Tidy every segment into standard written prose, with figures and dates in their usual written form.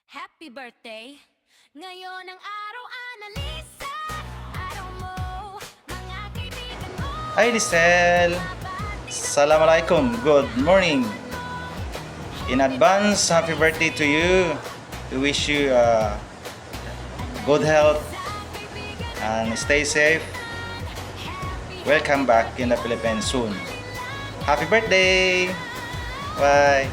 Happy birthday! Ngayon ang araw, Annalisa. Araw mo, mga kaibigan mo. Hi Lisel! Assalamualaikum. Good morning. In advance, happy birthday to you. We wish you good health and stay safe. Welcome back in the Philippines soon. Happy birthday! Bye!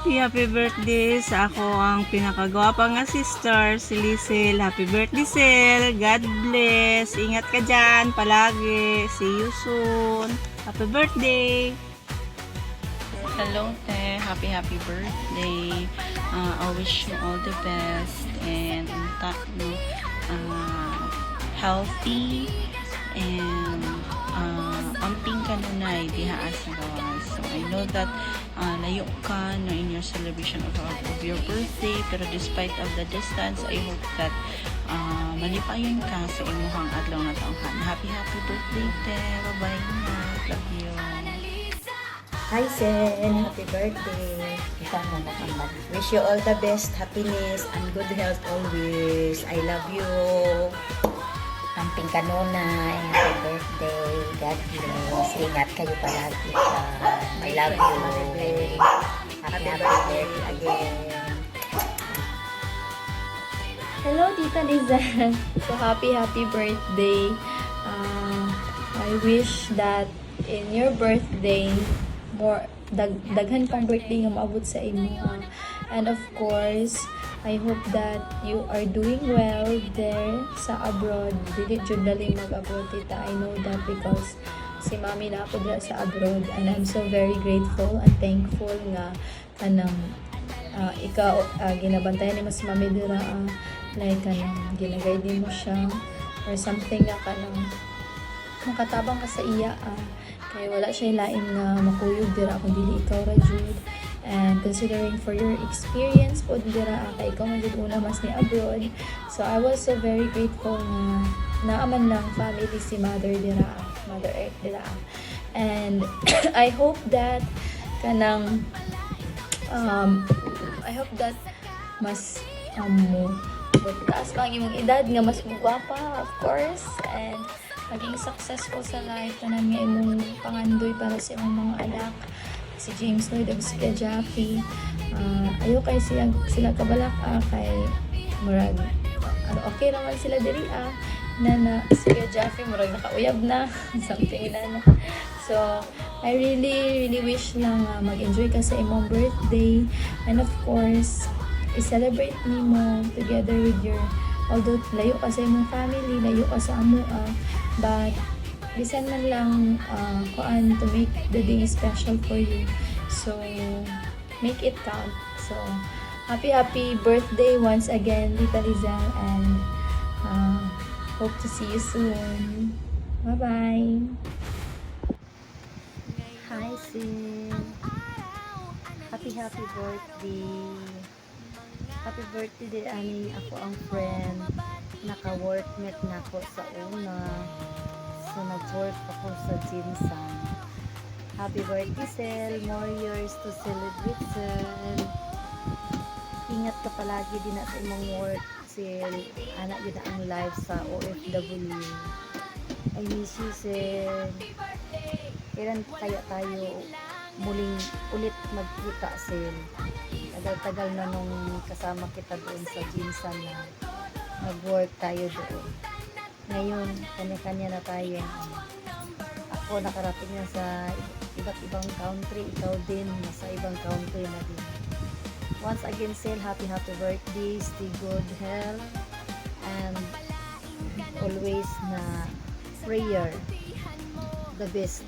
Happy birthday sa ako ang pinakagwapa nga sister, si Lisel. Happy birthday, Sel. God bless. Ingat ka dyan palagi. See you soon. Happy birthday. Hello, te. Happy birthday. I wish you all the best and healthy and amping kanunay diha sa gawas. So I know that layo ka no, in your celebration of your birthday, pero despite of the distance, I hope that malipayon ka sa imuhang adlaw na taonghan. Happy birthday, te. Bye-bye na. Love you. Hi, Sen. Happy birthday. Sana naman. Wish you all the best, happiness, and good health always. I love you. Amping kanunay. Happy birthday. God bless. Ingat kayo palagi. I love you. Happy birthday again. Hello, Tita Lizelle. So, happy birthday. I wish that in your birthday, daghan pang birthday nga maabot sa imo. And of course, I hope that you are doing well there sa abroad. Dili jud dali mag-abroad, Tita. I know that because si Mami na ako dira sa abroad, and I'm so very grateful and thankful nga kanang ikaw ginabantayan ni mas Mami dira, like kanang ginagaydi mo siya or something nga kanang makatabang ka sa iya, kaya wala siya lain nga makuyog dira kung dili ikaw ra jud. And considering for your experience po dira, kay ikaw man jud una mas ni abroad, so I was so very grateful nga naaman lang family si Mother Earth dira. And I hope that kanang I hope that mas taas pa ang imong edad nga mas gwapa, of course, and maging successful sa life tanan nga imong pangandoy para sa imong mga anak, si James Lloyd ug si Jaffe. Ayo kay sila kabalak, kay murag okay naman sila diri, na si Jaffe murag nakauyab na something na. So I really wish lang mag-enjoy ka sa imong birthday, and of course i-celebrate nimo together with your, although layo ka sa imong family, layo ka sa amo, but bisan man lang to make the day special for you. So make it count. So happy birthday once again, Tita Lizelle, and hope to see you soon. Bye bye. Hi, Sen. Happy birthday. Happy birthday din ani ako ang friend. Naka-workmate na ako sa una. So nag-work ako sa Jinsan. Happy birthday, Sel. More years to celebrate, Sel. Ingat ka palagi din sa imong work, Sel. Anak yun ang life sa OFW. I miss you, Sel. Kailan kaya tayo muling ulit magkita, Sel? Tagal-tagal na nung kasama kita doon sa Jinsan na nag-work tayo doon. Ngayon, kanya-kanya na tayo. Ako nakarating na sa iba't ibang country, ikaw din nasa ibang country na din. Once again, Sel, happy birthday, stay good health, and always na prayer, the best.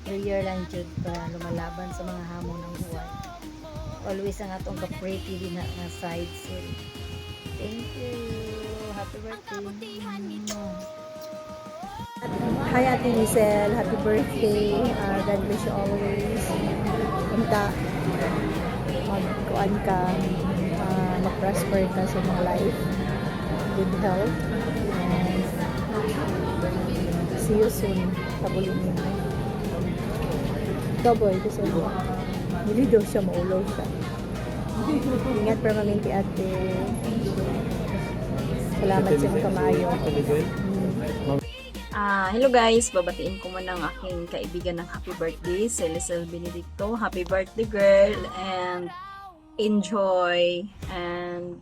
Prayer lang jud para lumalaban sa mga hamon ng buhay. Always ang atong ka-pretty din na side, Sel. Thank you. Happy birthday. Hi, Ate Lisel. Happy birthday. God bless you always. Unta, magkuan ka, mag-prosper ka sa mga life. Good health. And see you soon. Tabulin mo. Double, kasi hindi daw siya maulaw siya. Ingat permanente ate. Salamat sa mga kamayo. Hello guys, babatiin ko muna ang aking kaibigan ng happy birthday, si Lisel Benedicto. Happy birthday girl and enjoy. And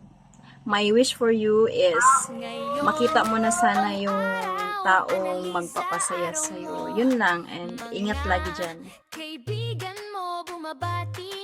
my wish for you is makita mo na sana yung taong magpapasaya sa'yo. Yun lang, and ingat lagi dyan. Kaibigan mo bumabati